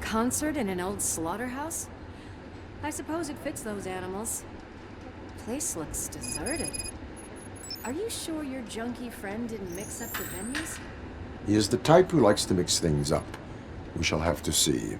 concert in an old slaughterhouse? I suppose it fits those animals. Place looks deserted. Are you sure your junkie friend didn't mix up the venues? He is the type who likes to mix things up. We shall have to see.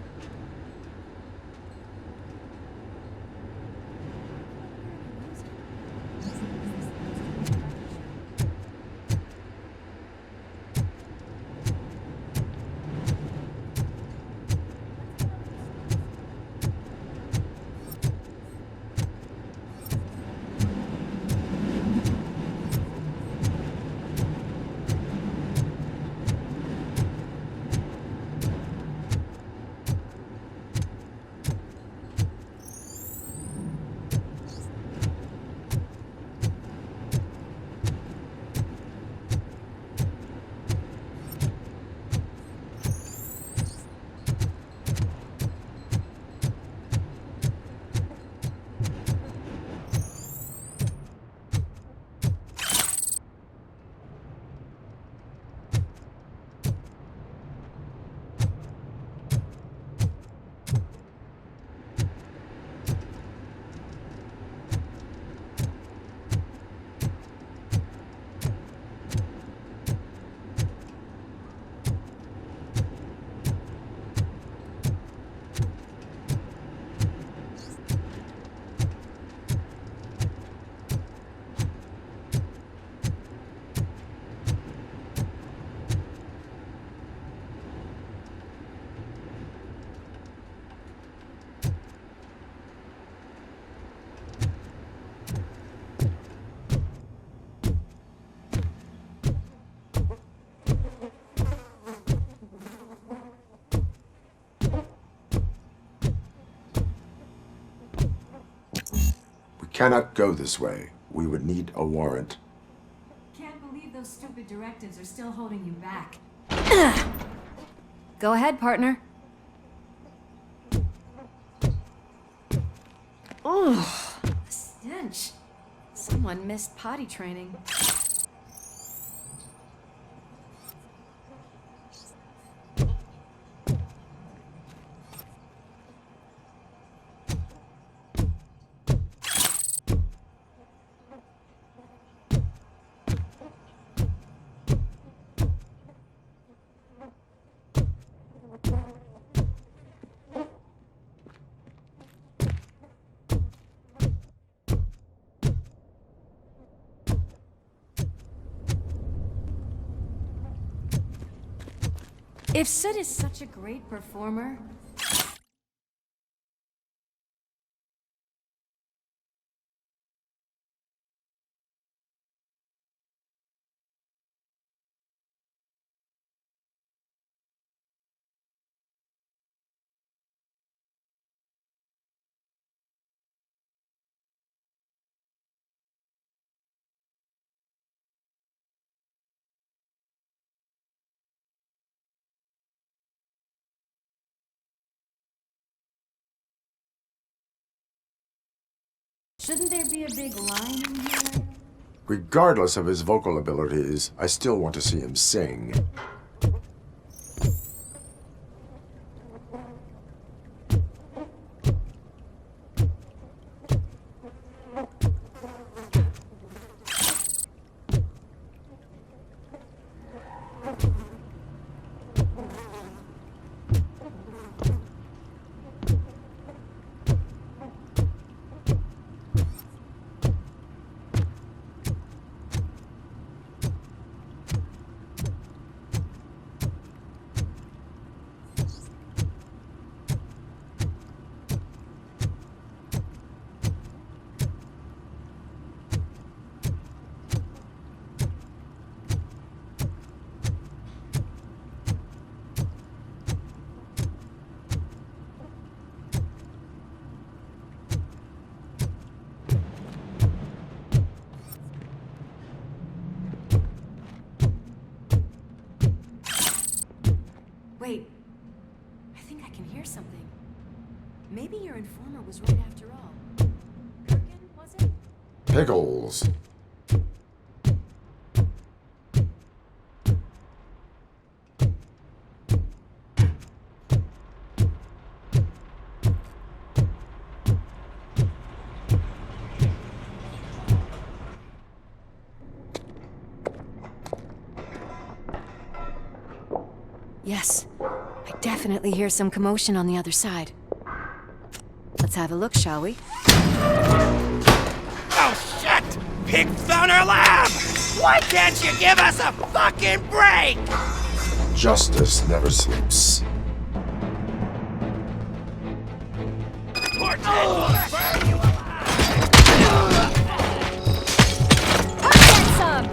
Cannot go this way. We would need a warrant. Can't believe those stupid directives are still holding you back. Go ahead, partner. Oh, the stench. Someone missed potty training. If SOOT is such a great performer, shouldn't there be a big line in here? Regardless of his vocal abilities, I still want to see him sing. Wait, I think I can hear something. Maybe your informer was right after all. Kurgan, was it? Pickles. Yes. I definitely hear some commotion on the other side. Let's have a look, shall we? Oh shit! Pig found our lab! Why can't you give us a fucking break? Justice never sleeps. Poor Ted will burn you alive! Get some!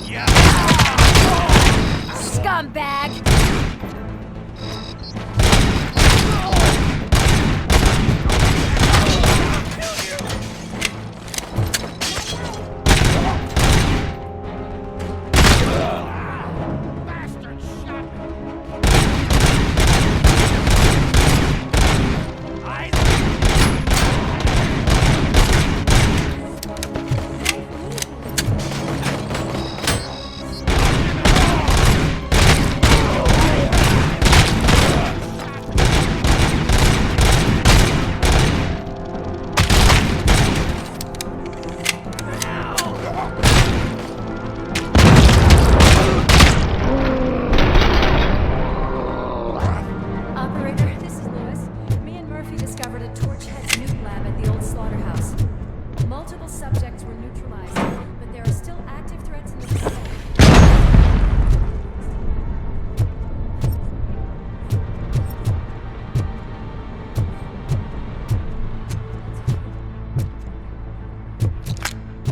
Yeah! Scumbag! Bastard shot me! Eyes! Operator, this is Lewis. Me and Murphy discovered a Torchhead's nuke lab at the old slaughterhouse. Multiple subjects were neutralized, but there are still active threats in the vicinity.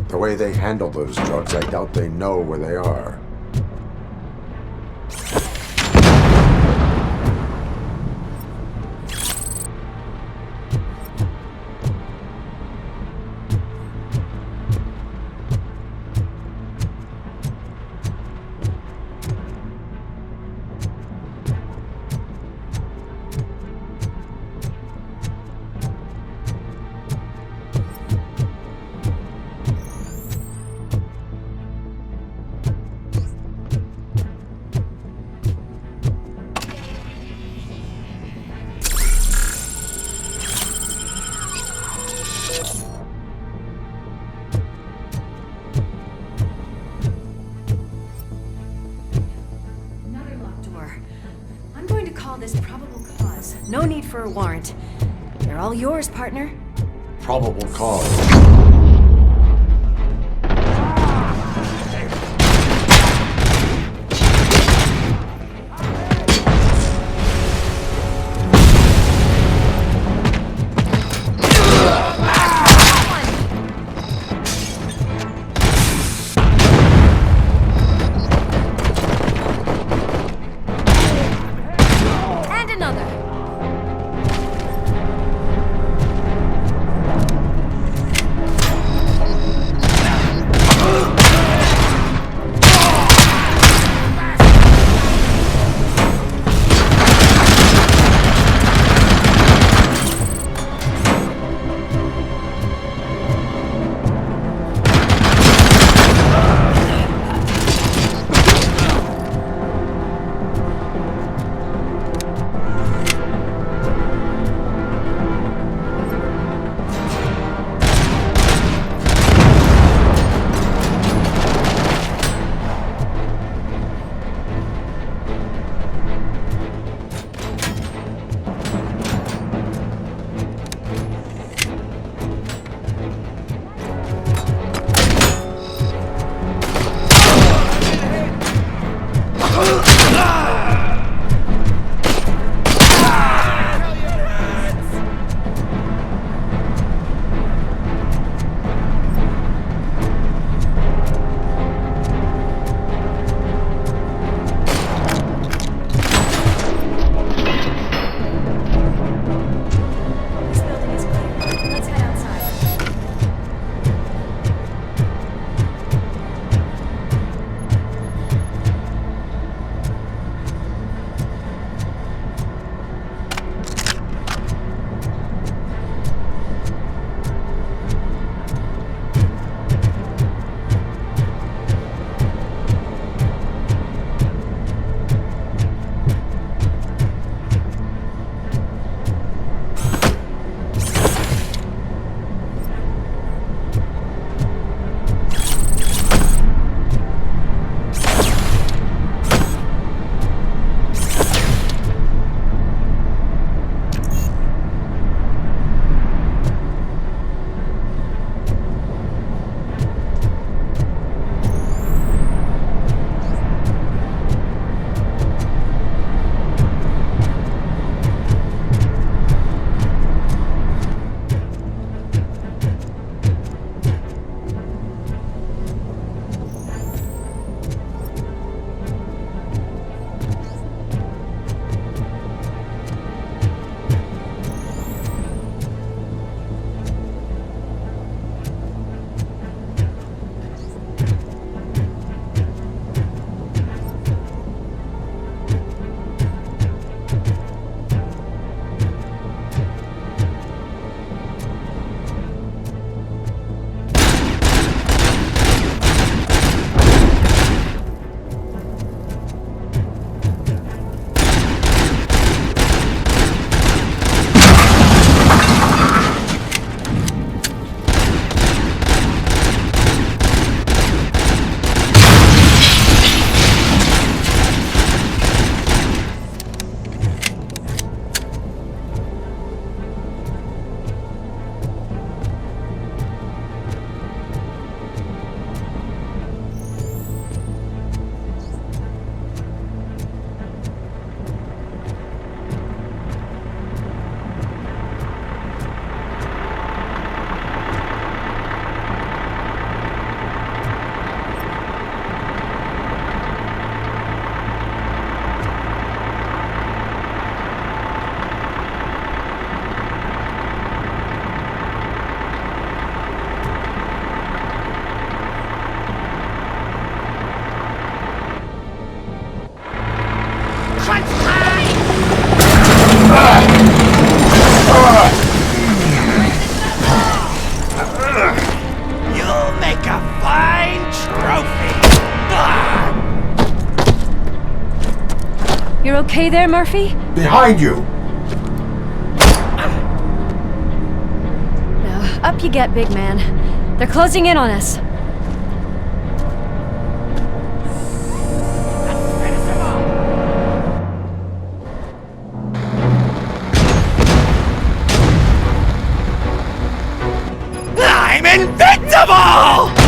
The way they handle those drugs, I doubt they know where they are. Another locked door. I'm going to call this probable cause. No need for a warrant. They're all yours, partner. Probable cause. And another. okay there, Murphy? Behind you! Now, up you get, big man. They're closing in on us. I'm invincible!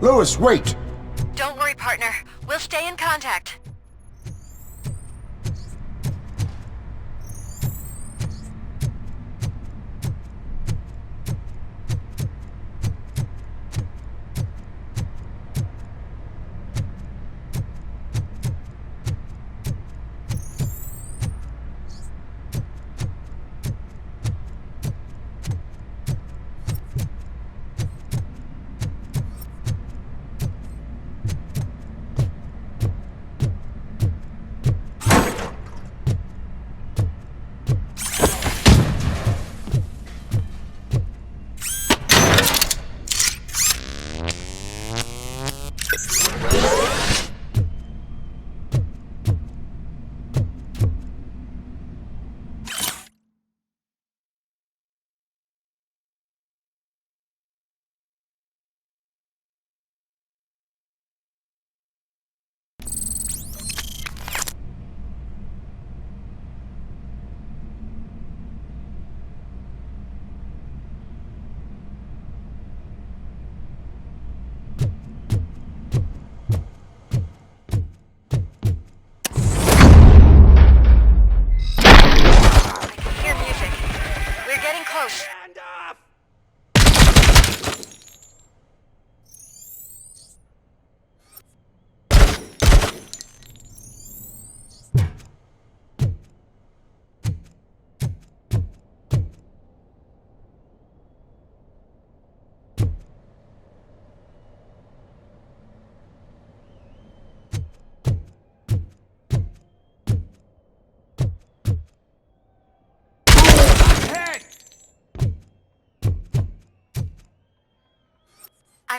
Lewis, wait! Don't worry, partner. We'll stay in contact.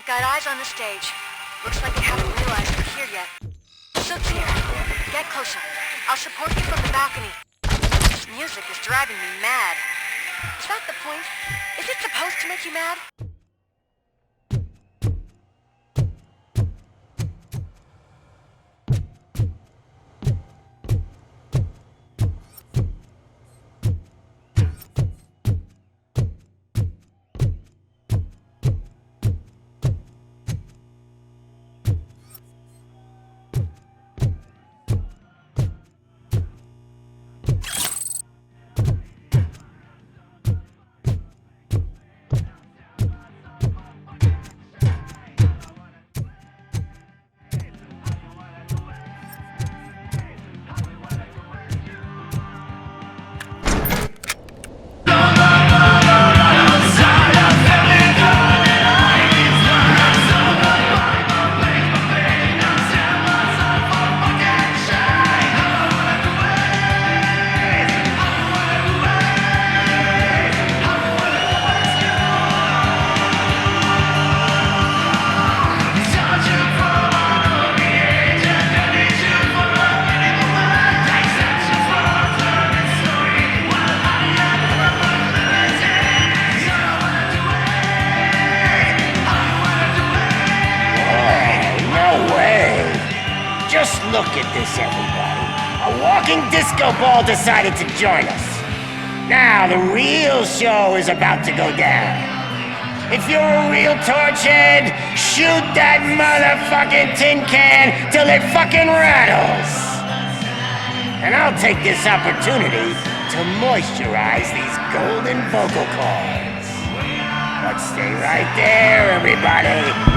I've got eyes on the stage. Looks like they haven't realized we're here yet. Soot's here. Get closer. I'll support you from the balcony. This music is driving me mad. Is that the point? Is it supposed to make you mad? Just look at this, everybody. A walking disco ball decided to join us. Now the real show is about to go down. If you're a real torch head, shoot that motherfucking tin can till it fucking rattles. And I'll take this opportunity to moisturize these golden vocal cords. But stay right there, everybody.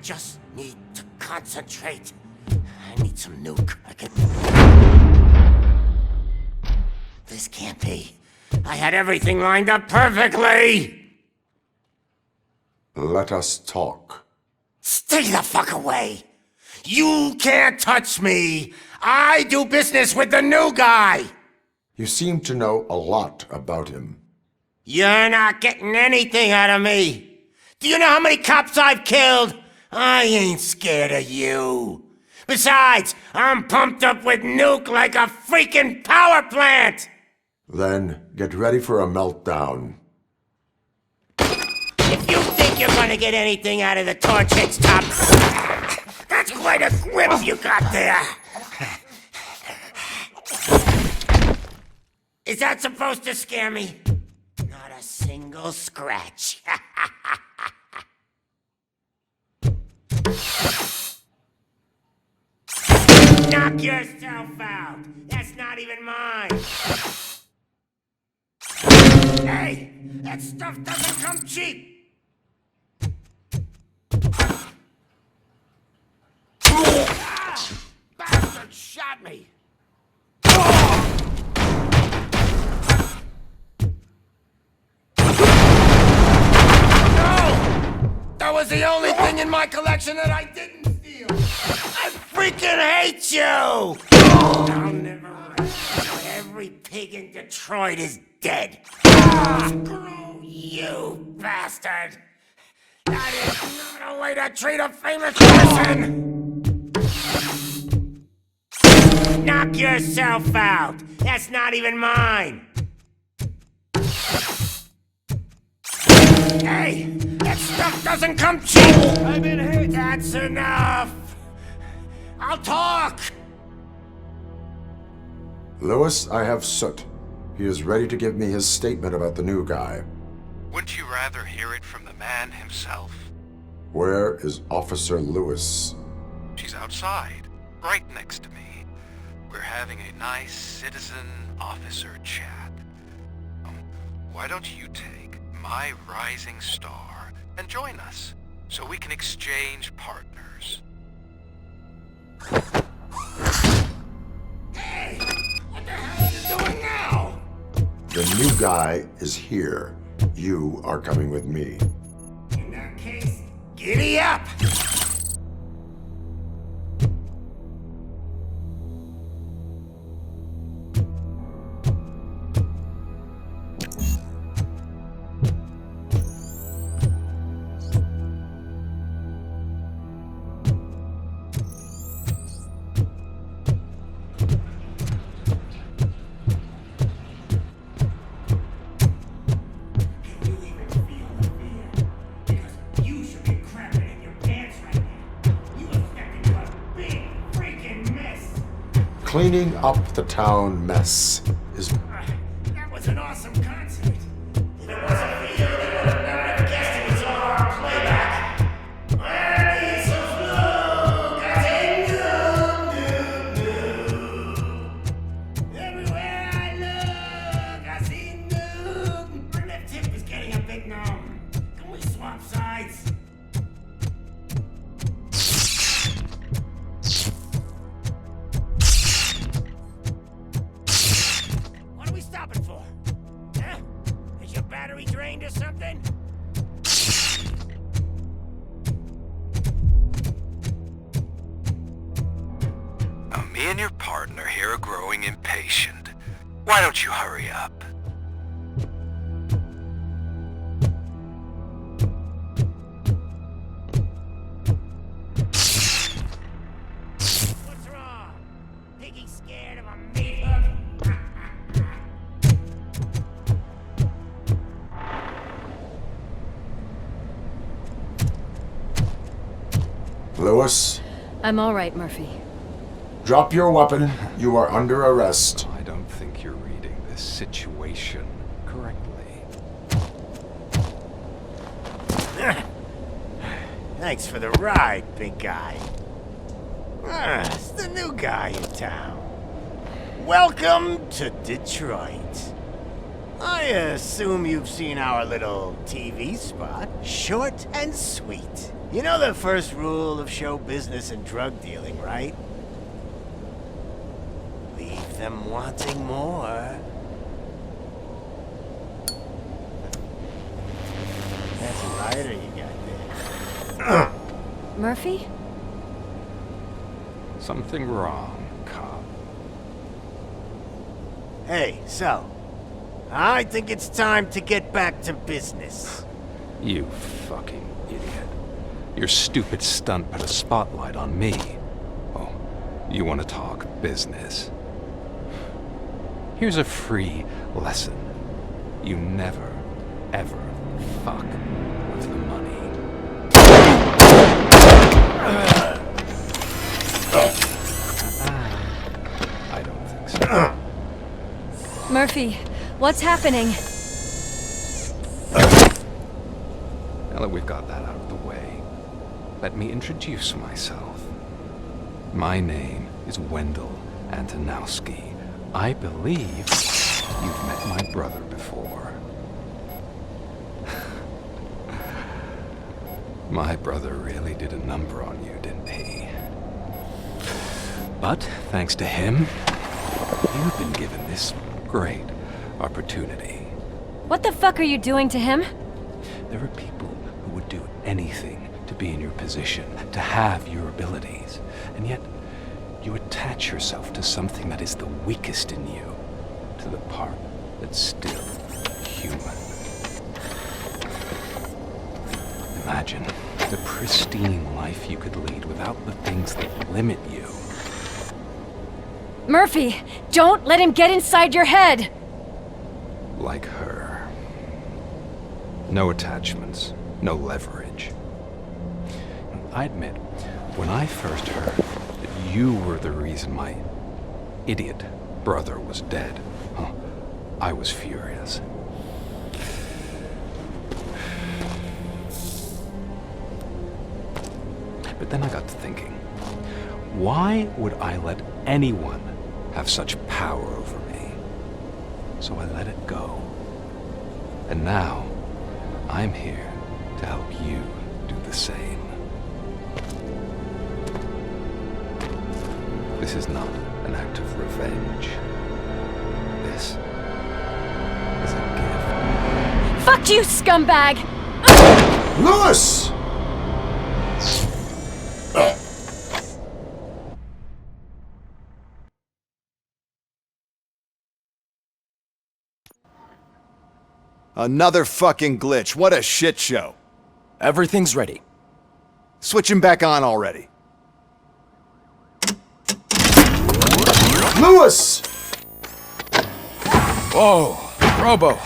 just need to concentrate. I need some nuke. This can't be. I had everything lined up perfectly! Let us talk. Stay the fuck away! You can't touch me! I do business with the new guy! You seem to know a lot about him. You're not getting anything out of me! Do you know how many cops I've killed? I ain't scared of you. Besides, I'm pumped up with nuke like a freaking power plant! Then get ready for a meltdown. If you think you're gonna get anything out of the torch head's top, that's quite a grip you got there. Is that supposed to scare me? Not a single scratch. Knock yourself out. That's not even mine. Hey, that stuff doesn't come cheap. Ah, bastard shot me. That was the only thing in my collection that I didn't steal! I freaking hate you! I'll never rest until every pig in Detroit is dead. Screw you, bastard! That is not a way to treat a famous person! Knock yourself out! That's not even mine! Hey, that stuff doesn't come cheap! I've been hit! That's enough! I'll talk! Lewis, I have SOOT. He is ready to give me his statement about the new guy. Wouldn't you rather hear it from the man himself? Where is Officer Lewis? She's outside, right next to me. We're having a nice citizen-officer chat. Why don't you take my rising star and join us, so we can exchange partners? Hey! What the hell are you doing now? The new guy is here. You are coming with me. In that case, giddy up! Cleaning up the town mess is... That was an awesome concert. If it wasn't for you, they would have never guessed it was all our playback. Where is the flu? Everywhere I look, I see nuke. My left hip is getting a bit numb. Can we swap sides? For? Huh? Is your battery drained or something? Now, me and your partner here are growing impatient. Why don't you hurry up? What's wrong? Piggy scared of a meat hook? Lewis, I'm all right, Murphy. drop your weapon. You are under arrest. I don't think you're reading this situation correctly. Thanks for the ride, big guy. It's the new guy in town. Welcome to Detroit. I assume you've seen our little TV spot. Short and sweet. You know the first rule of show business and drug dealing, right? Leave them wanting more. That's a lighter you got there. Murphy? Something wrong, cop. Hey, so, I think it's time to get back to business. You fucking idiot. Your stupid stunt put a spotlight on me. Oh, you want to talk business? Here's a free lesson. You never, ever fuck with the money. I don't think so. Murphy, what's happening? Now that we've got that out of the way, let me introduce myself. My name is Wendell Antonowski. I believe you've met my brother before. My brother really did a number on you, didn't he? But thanks to him, you've been given this great opportunity. What the fuck are you doing to him? There are people who would do anything to be in your position, to have your abilities, and yet you attach yourself to something that is the weakest in you, to the part that's still human. Imagine the pristine life you could lead without the things that limit you. Murphy, don't let him get inside your head! Like her. No attachments, no leverage. I admit, when I first heard that you were the reason my idiot brother was dead, I was furious. But then I got to thinking, why would I let anyone have such power over me? So I let it go. And now, I'm here to help you do the same. This is not an act of revenge. This is a gift. Fuck you, scumbag! Lewis! Another fucking glitch. What a shit show. Everything's ready. Switch him back on already. Lewis! Whoa, Robo.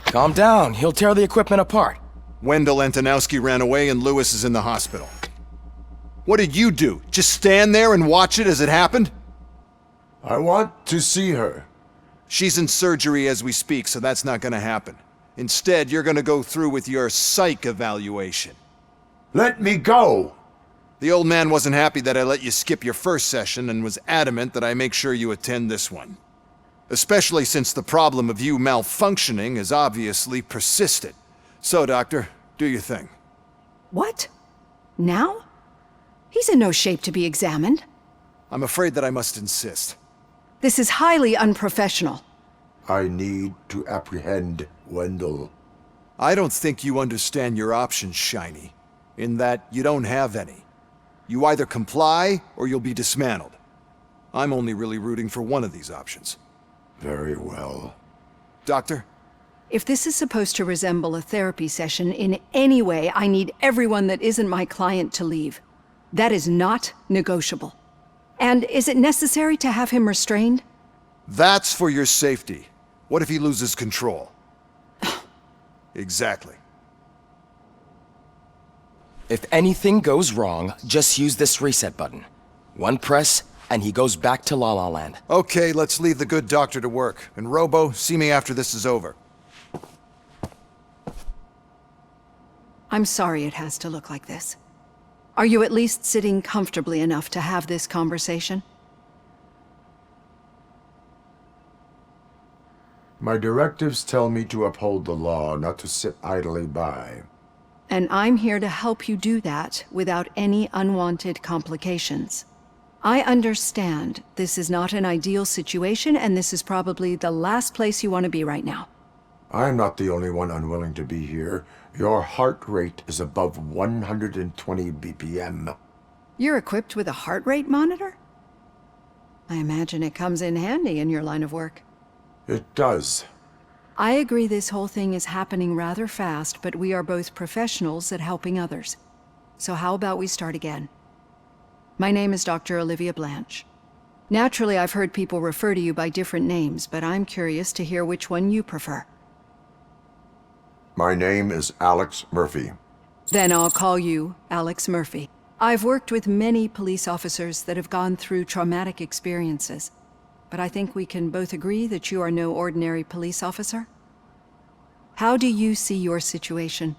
Calm down, he'll tear the equipment apart. Wendell Antonowski ran away and Lewis is in the hospital. What did you do? Just stand there and watch it as it happened? I want to see her. She's in surgery as we speak, so that's not gonna happen. Instead, you're gonna go through with your psych evaluation. Let me go! The old man wasn't happy that I let you skip your first session and was adamant that I make sure you attend this one. Especially since the problem of you malfunctioning is obviously persistent. So, Doctor, do your thing. What? Now? He's in no shape to be examined. I'm afraid that I must insist. This is highly unprofessional. I need to apprehend Wendell. I don't think you understand your options, Shiny, in that you don't have any. You either comply or you'll be dismantled. I'm only really rooting for one of these options. Very well. Doctor? If this is supposed to resemble a therapy session in any way, I need everyone that isn't my client to leave. That is not negotiable. And is it necessary to have him restrained? That's for your safety. What if he loses control? Exactly. If anything goes wrong, just use this reset button. One press, and he goes back to La La Land. Okay, let's leave the good doctor to work. And Robo, see me after this is over. I'm sorry it has to look like this. Are you at least sitting comfortably enough to have this conversation? My directives tell me to uphold the law, not to sit idly by. And I'm here to help you do that without any unwanted complications. I understand this is not an ideal situation, and this is probably the last place you want to be right now. I'm not the only one unwilling to be here. Your heart rate is above 120 BPM. You're equipped with a heart rate monitor? I imagine it comes in handy in your line of work. It does. I agree this whole thing is happening rather fast, but we are both professionals at helping others. So how about we start again? My name is Dr. Olivia Blanche. Naturally, I've heard people refer to you by different names, but I'm curious to hear which one you prefer. My name is Alex Murphy. Then I'll call you Alex Murphy. I've worked with many police officers that have gone through traumatic experiences, but I think we can both agree that you are no ordinary police officer. How do you see your situation?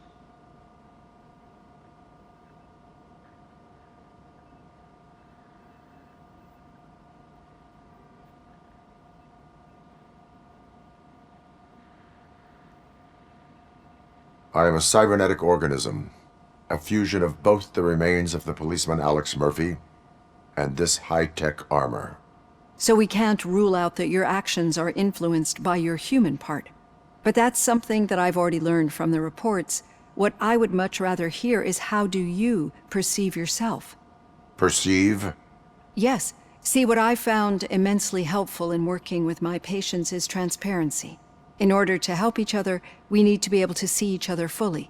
I am a cybernetic organism, a fusion of both the remains of the policeman Alex Murphy and this high-tech armor. So we can't rule out that your actions are influenced by your human part. But that's something that I've already learned from the reports. What I would much rather hear is how do you perceive yourself? Perceive? Yes. See, what I found immensely helpful in working with my patients is transparency. In order to help each other, we need to be able to see each other fully.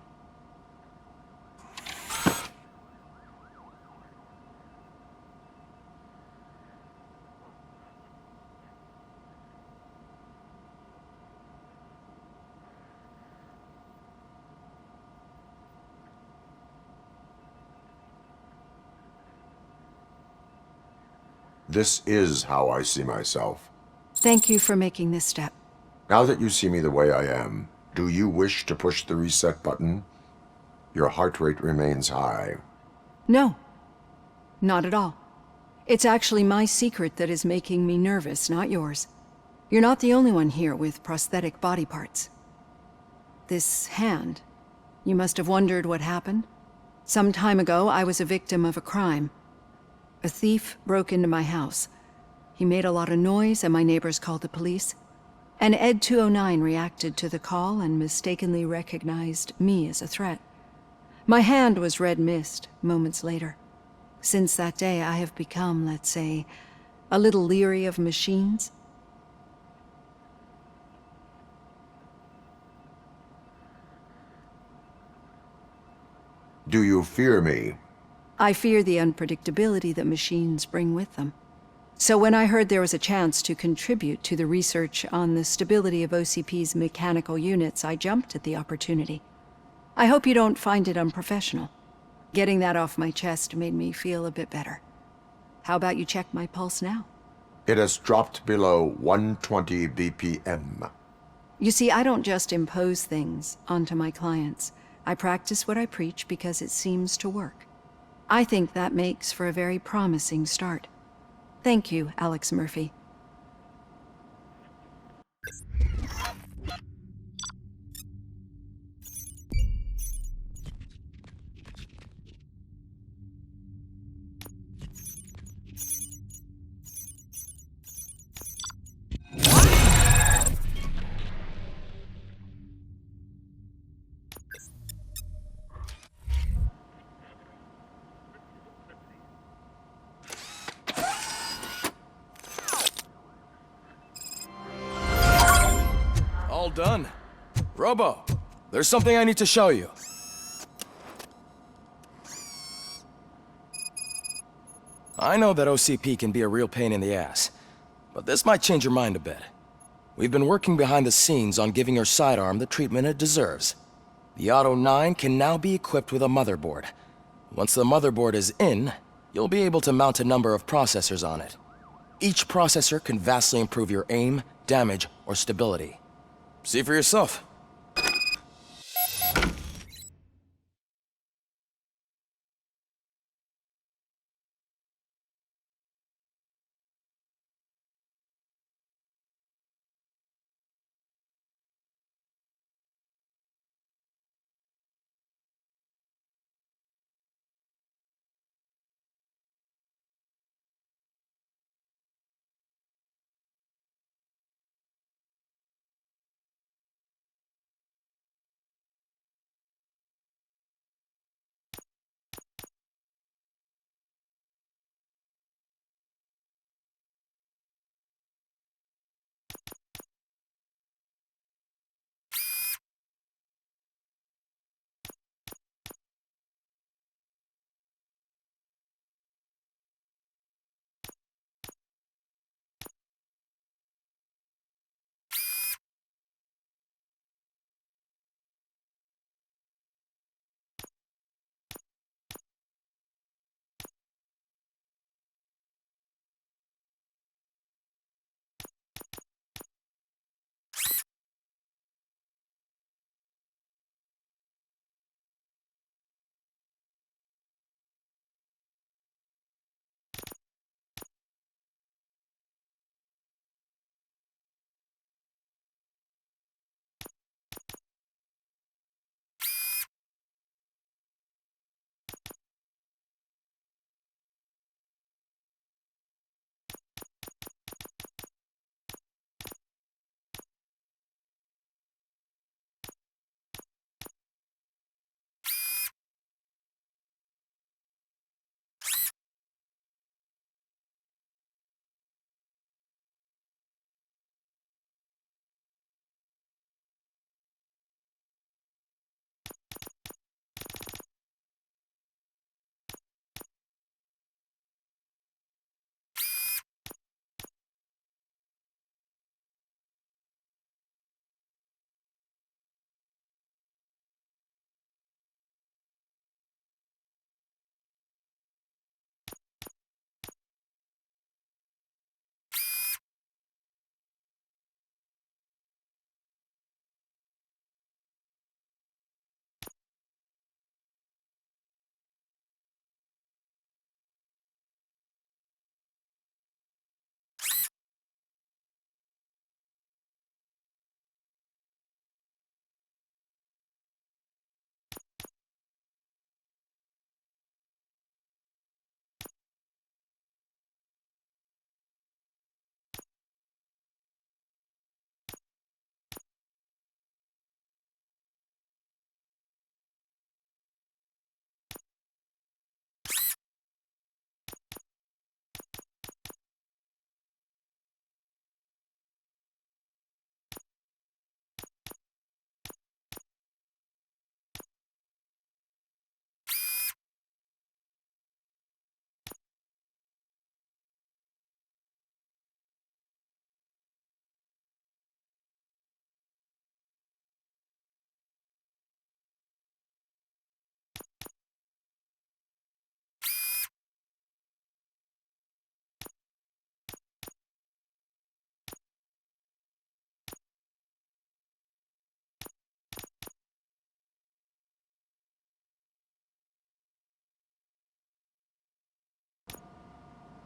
This is how I see myself. Thank you for making this step. Now that you see me the way I am, do you wish to push the reset button? Your heart rate remains high. No, not at all. It's actually my secret that is making me nervous, not yours. You're not the only one here with prosthetic body parts. This hand, you must have wondered what happened. Some time ago, I was a victim of a crime. A thief broke into my house. He made a lot of noise and my neighbors called the police. And Ed 209 reacted to the call and mistakenly recognized me as a threat. My hand was red mist moments later. Since that day, I have become, let's say, a little leery of machines. Do you fear me? I fear the unpredictability that machines bring with them. So when I heard there was a chance to contribute to the research on the stability of OCP's mechanical units, I jumped at the opportunity. I hope you don't find it unprofessional. Getting that off my chest made me feel a bit better. How about you check my pulse now? It has dropped below 120 BPM. You see, I don't just impose things onto my clients. I practice what I preach because it seems to work. I think that makes for a very promising start. Thank you, Alex Murphy. All done. Robo, there's something I need to show you. I know that OCP can be a real pain in the ass, but this might change your mind a bit. We've been working behind the scenes on giving your sidearm the treatment it deserves. The Auto 9 can now be equipped with a motherboard. Once the motherboard is in, you'll be able to mount a number of processors on it. Each processor can vastly improve your aim, damage, or stability. See for yourself.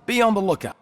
Be on the lookout.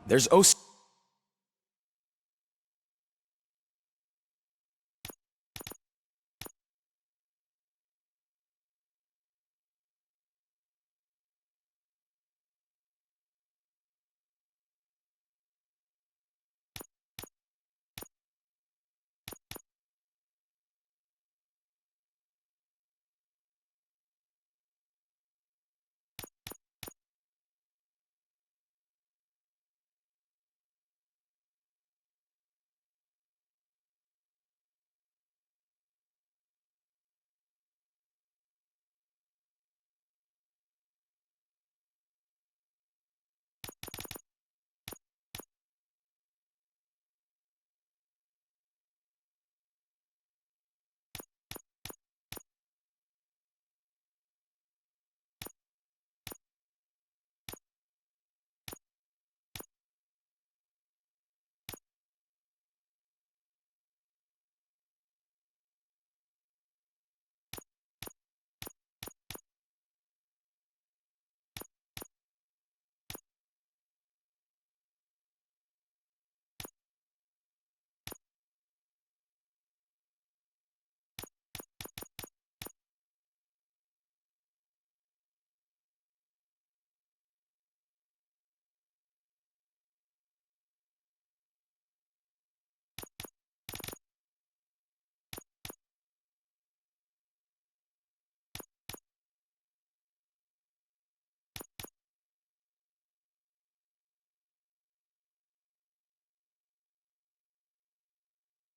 There's OC...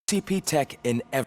CP tech in every...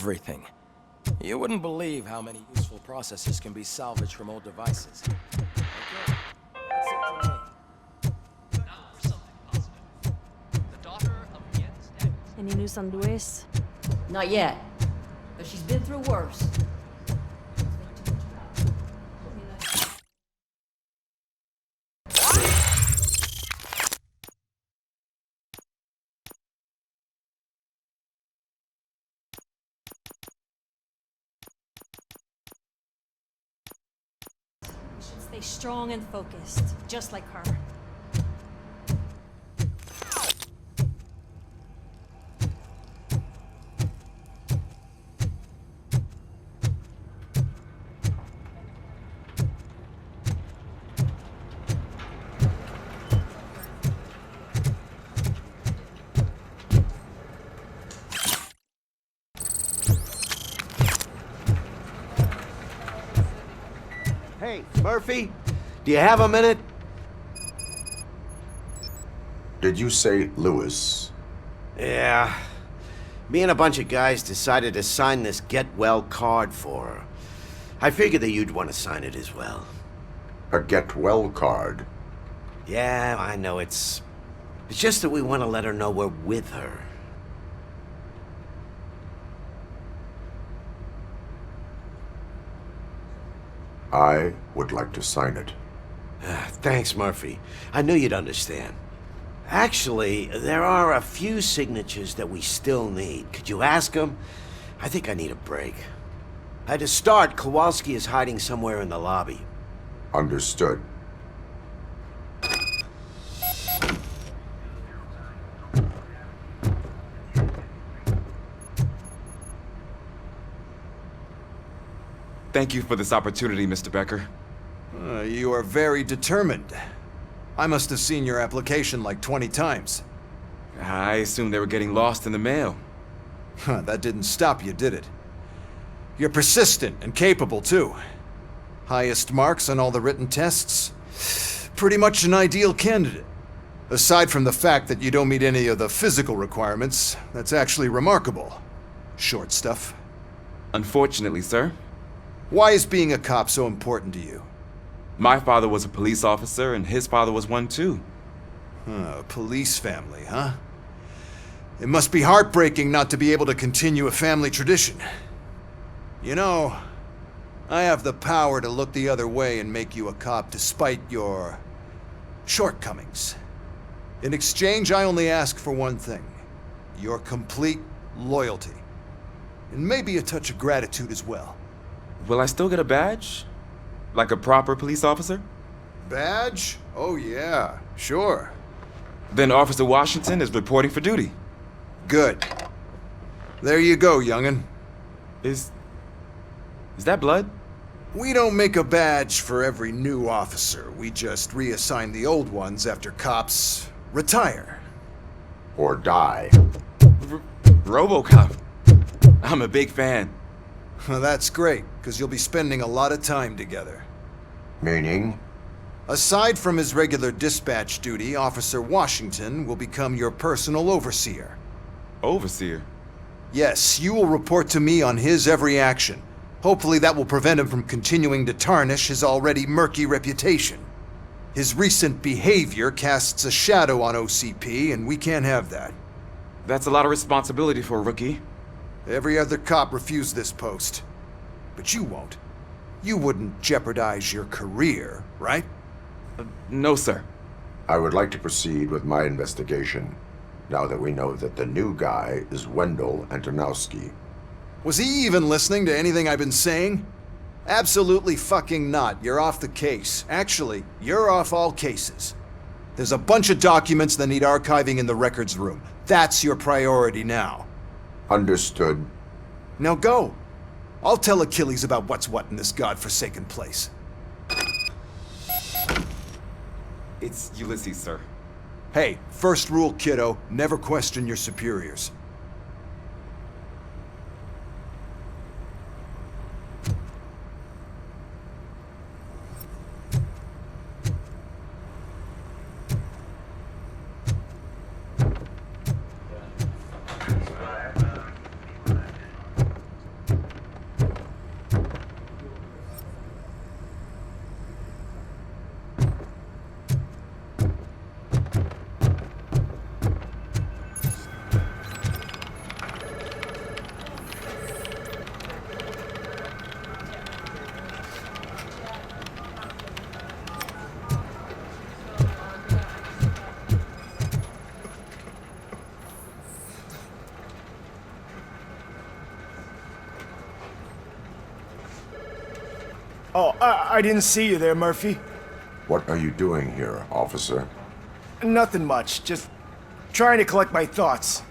everything. You wouldn't believe how many useful processes can be salvaged from old devices. Okay, that's it for me. Now for something positive. The daughter of Jens Daniels. Any news on Luis? Not yet, but she's been through worse. We should stay strong and focused, just like her. Hey, Murphy, do you have a minute? Did you say Lewis? Yeah. Me and a bunch of guys decided to sign this get well card for her. I figured that you'd want to sign it as well. A get well card? Yeah, I know it's just that we want to let her know we're with her. I would like to sign it. Thanks, Murphy. I knew you'd understand. Actually, there are a few signatures that we still need. Could you ask them? I think I need a break. To start, Kowalski is hiding somewhere in the lobby. Understood. Thank you for this opportunity, Mr. Becker. You are very determined. I must have seen your application like 20 times. I assumed they were getting lost in the mail. That didn't stop you, did it? You're persistent and capable, too. Highest marks on all the written tests. Pretty much an ideal candidate. Aside from the fact that you don't meet any of the physical requirements, that's actually remarkable. Short stuff. Unfortunately, sir. Why is being a cop so important to you? My father was a police officer, and his father was one too. A police family, huh? It must be heartbreaking not to be able to continue a family tradition. You know, I have the power to look the other way and make you a cop despite your shortcomings. In exchange, I only ask for one thing. Your complete loyalty. And maybe a touch of gratitude as well. Will I still get a badge? Like a proper police officer? Badge? Oh yeah, sure. Then Officer Washington is reporting for duty. Good. There you go, young'un. Is that blood? We don't make a badge for every new officer. We just reassign the old ones after cops retire. Or die. Robocop. I'm a big fan. That's great, because you'll be spending a lot of time together. Meaning? Aside from his regular dispatch duty, Officer Washington will become your personal overseer. Overseer? Yes, you will report to me on his every action. Hopefully that will prevent him from continuing to tarnish his already murky reputation. His recent behavior casts a shadow on OCP, and we can't have that. That's a lot of responsibility for a rookie. Every other cop refused this post. But you won't. You wouldn't jeopardize your career, right? No, sir. I would like to proceed with my investigation, now that we know that the new guy is Wendell Antonowski. Was he even listening to anything I've been saying? Absolutely fucking not. You're off the case. Actually, you're off all cases. There's a bunch of documents that need archiving in the records room. That's your priority now. Understood. Now go. I'll tell Achilles about what's what in this godforsaken place. It's Ulysses, sir. Hey, first rule, kiddo, never question your superiors. Oh, I didn't see you there, Murphy. What are you doing here, officer? Nothing much, just trying to collect my thoughts.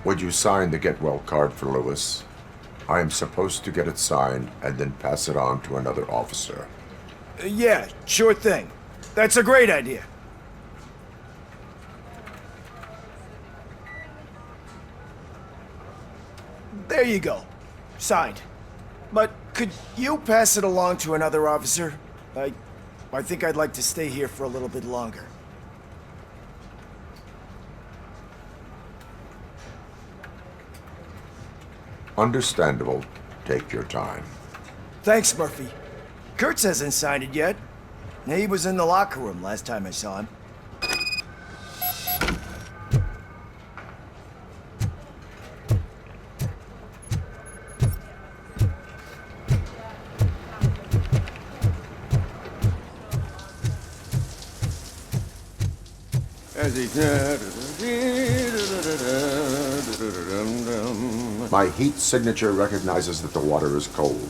Would you sign the get well card for Lewis? I am supposed to get it signed and then pass it on to another officer. Yeah, sure thing. That's a great idea. There you go. Signed. But could you pass it along to another officer? I think I'd like to stay here for a little bit longer. Understandable. Take your time. Thanks, Murphy. Kurtz hasn't signed it yet. He was in the locker room last time I saw him. My heat signature recognizes that the water is cold.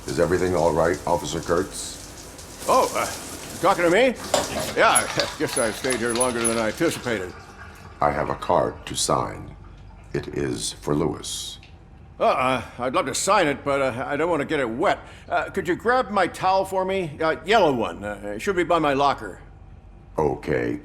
Is everything all right, Officer Kurtz? Oh, talking to me? Yeah, I guess I stayed here longer than I anticipated. I have a card to sign. It is for Lewis. I'd love to sign it, but I don't want to get it wet. Could you grab my towel for me? Yellow one. It should be by my locker. Okay.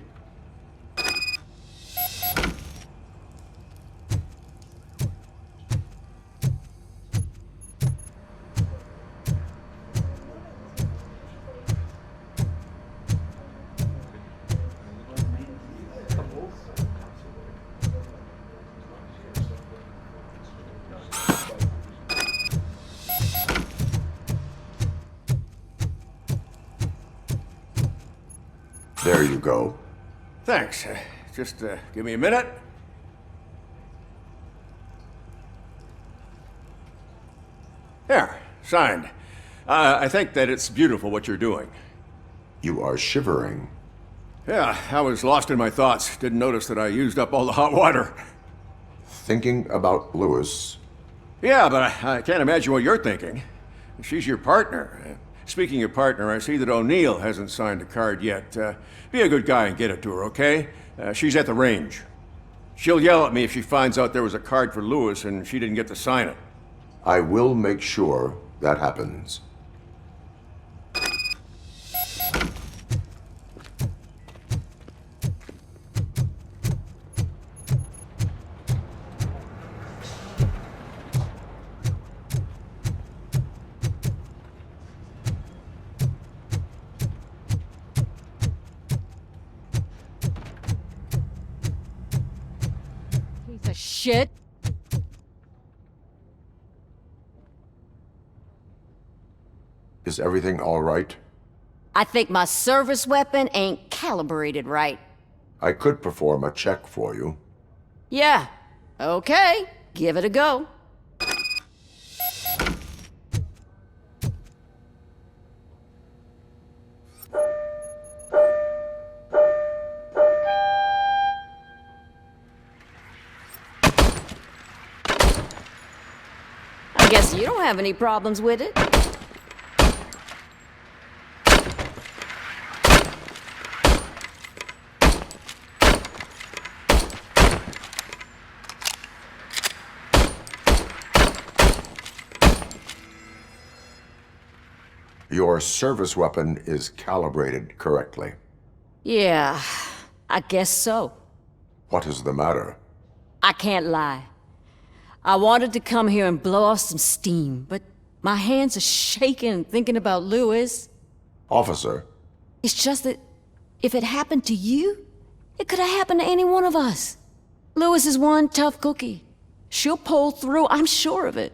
There you go. Thanks. Just give me a minute. There, signed. I think that it's beautiful what you're doing. You are shivering. Yeah, I was lost in my thoughts. Didn't notice that I used up all the hot water. Thinking about Lewis. Yeah, but I can't imagine what you're thinking. She's your partner. Speaking of partner, I see that O'Neill hasn't signed a card yet. Be a good guy and get it to her, okay? She's at the range. She'll yell at me if she finds out there was a card for Lewis and she didn't get to sign it. I will make sure that happens. Piece of shit. Is everything all right? I think my service weapon ain't calibrated right. I could perform a check for you. Yeah. Okay. Give it a go. I guess you don't have any problems with it. Your service weapon is calibrated correctly. Yeah, I guess so. What is the matter? I can't lie. I wanted to come here and blow off some steam, but my hands are shaking thinking about Lewis. Officer. It's just that if it happened to you, it could have happened to any one of us. Lewis is one tough cookie. She'll pull through, I'm sure of it.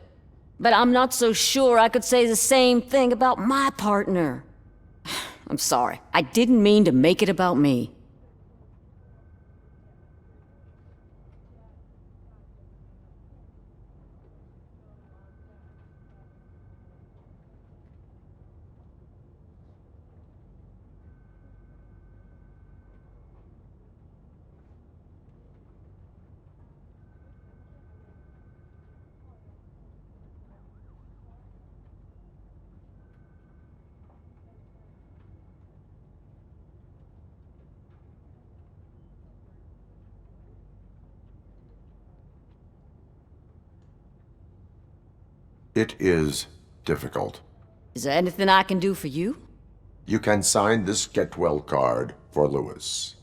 But I'm not so sure I could say the same thing about my partner. I'm sorry. I didn't mean to make it about me. It is difficult. Is there anything I can do for you? You can sign this get well card for Lewis.